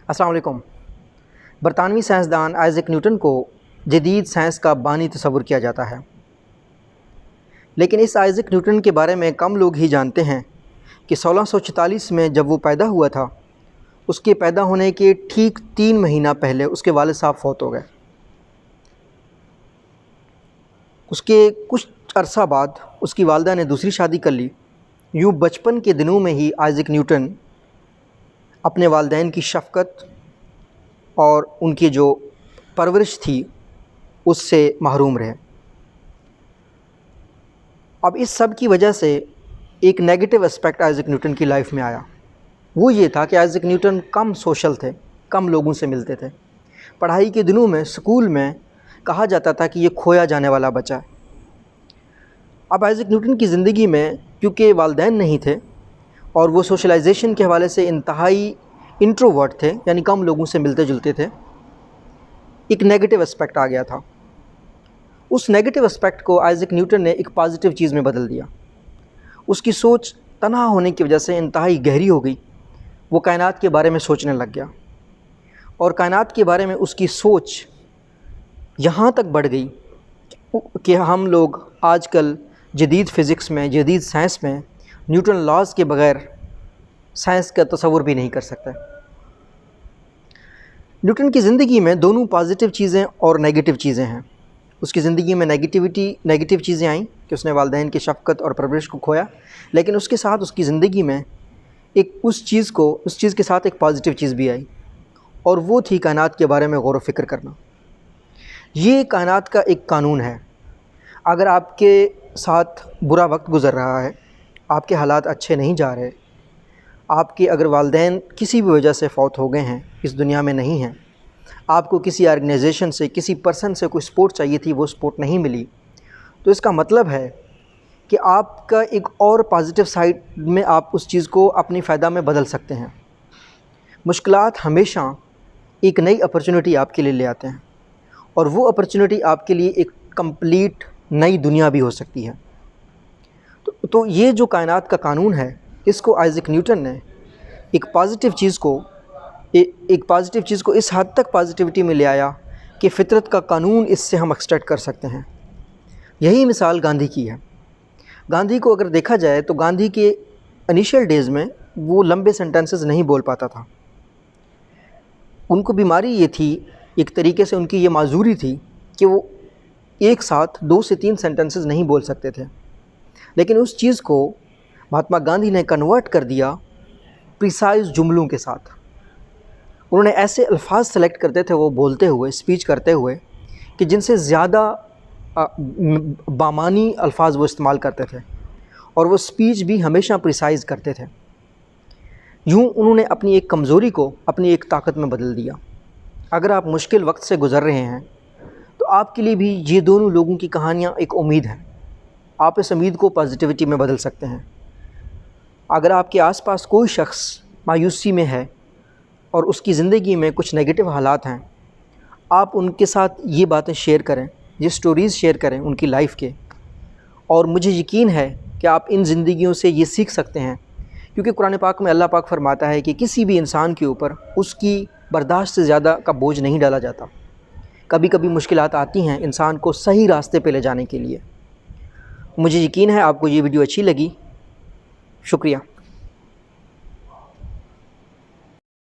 السلام علیکم۔ برطانوی سائنسدان آئزیک نیوٹن کو جدید سائنس کا بانی تصور کیا جاتا ہے، لیکن اس آئزیک نیوٹن کے بارے میں کم لوگ ہی جانتے ہیں کہ 1646 میں جب وہ پیدا ہوا تھا، اس کے پیدا ہونے کے ٹھیک 3 مہینہ پہلے اس کے والد صاحب فوت ہو گئے۔ اس کے کچھ عرصہ بعد اس کی والدہ نے دوسری شادی کر لی۔ یوں بچپن کے دنوں میں ہی آئزیک نیوٹن اپنے والدین کی شفقت اور ان کی جو پرورش تھی اس سے محروم رہے۔ اب اس سب کی وجہ سے ایک نیگیٹو اسپیکٹ آئزیک نیوٹن کی لائف میں آیا۔ وہ یہ تھا کہ آئزیک نیوٹن کم سوشل تھے، کم لوگوں سے ملتے تھے۔ پڑھائی کے دنوں میں اسکول میں کہا جاتا تھا کہ یہ کھویا جانے والا بچہ ہے۔ اب آئزیک نیوٹن کی زندگی میں کیونکہ والدین نہیں تھے اور وہ سوشلائزیشن کے حوالے سے انتہائی انٹروورٹ تھے، یعنی کم لوگوں سے ملتے جلتے تھے، ایک نیگیٹو اسپیکٹ آ گیا تھا۔ اس نیگیٹو اسپیکٹ کو آئزیک نیوٹن نے ایک پازیٹیو چیز میں بدل دیا۔ اس کی سوچ تنہا ہونے کی وجہ سے انتہائی گہری ہو گئی۔ وہ کائنات کے بارے میں سوچنے لگ گیا، اور کائنات کے بارے میں اس کی سوچ یہاں تک بڑھ گئی کہ ہم لوگ آج کل جدید فزکس میں، جدید سائنس میں نیوٹن لاز کے بغیر سائنس کا تصور بھی نہیں کر سکتے۔ نیوٹن کی زندگی میں دونوں پازیٹیو چیزیں اور نیگیٹو چیزیں ہیں۔ اس کی زندگی میں نیگیٹو چیزیں آئیں کہ اس نے والدین کی شفقت اور پرورش کو کھویا، لیکن اس کے ساتھ اس کی زندگی میں اس چیز کے ساتھ ایک پازیٹیو چیز بھی آئی، اور وہ تھی کائنات کے بارے میں غور و فکر کرنا۔ یہ کائنات کا ایک قانون ہے۔ اگر آپ کے ساتھ برا وقت گزر رہا ہے، آپ کے حالات اچھے نہیں جا رہے، آپ کے اگر والدین کسی بھی وجہ سے فوت ہو گئے ہیں، اس دنیا میں نہیں ہیں، آپ کو کسی آرگنائزیشن سے، کسی پرسن سے کوئی سپورٹ چاہیے تھی، وہ سپورٹ نہیں ملی، تو اس کا مطلب ہے کہ آپ کا ایک اور پازیٹیو سائڈ میں آپ اس چیز کو اپنی فائدہ میں بدل سکتے ہیں۔ مشکلات ہمیشہ ایک نئی اپرچونٹی آپ کے لیے لے آتے ہیں، اور وہ اپرچونٹی آپ کے لیے ایک کمپلیٹ نئی دنیا بھی ہو سکتی ہے۔ تو یہ جو کائنات کا قانون ہے، اس کو آئزیک نیوٹن نے ایک پازیٹیو چیز کو اس حد تک پازیٹیوٹی میں لے آیا کہ فطرت کا قانون اس سے ہم ایکسٹریکٹ کر سکتے ہیں۔ یہی مثال گاندھی کی ہے۔ گاندھی کو اگر دیکھا جائے تو گاندھی کے انیشیل ڈیز میں وہ لمبے سینٹنسز نہیں بول پاتا تھا۔ ان کو بیماری یہ تھی، ایک طریقے سے ان کی یہ معذوری تھی کہ وہ ایک ساتھ 2 سے 3 سینٹنسز نہیں بول سکتے تھے، لیکن اس چیز کو مہاتما گاندھی نے کنورٹ کر دیا پریسائز جملوں کے ساتھ۔ انہوں نے ایسے الفاظ سلیکٹ کرتے تھے وہ بولتے ہوئے، اسپیچ کرتے ہوئے، کہ جن سے زیادہ بامعنی الفاظ وہ استعمال کرتے تھے، اور وہ اسپیچ بھی ہمیشہ پریسائز کرتے تھے۔ یوں انہوں نے اپنی ایک کمزوری کو اپنی ایک طاقت میں بدل دیا۔ اگر آپ مشکل وقت سے گزر رہے ہیں تو آپ کے لیے بھی یہ دونوں لوگوں کی کہانیاں ایک امید ہیں۔ آپ اس امید کو پازیٹیوٹی میں بدل سکتے ہیں۔ اگر آپ کے آس پاس کوئی شخص مایوسی میں ہے اور اس کی زندگی میں کچھ نیگیٹو حالات ہیں، آپ ان کے ساتھ یہ باتیں شیئر کریں، یہ سٹوریز شیئر کریں ان کی لائف کے، اور مجھے یقین ہے کہ آپ ان زندگیوں سے یہ سیکھ سکتے ہیں، کیونکہ قرآن پاک میں اللہ پاک فرماتا ہے کہ کسی بھی انسان کے اوپر اس کی برداشت سے زیادہ کا بوجھ نہیں ڈالا جاتا۔ کبھی کبھی مشکلات آتی ہیں انسان کو صحیح راستے پہ لے جانے کے لیے۔ مجھے یقین ہے آپ کو یہ ویڈیو اچھی لگی۔ شکریہ۔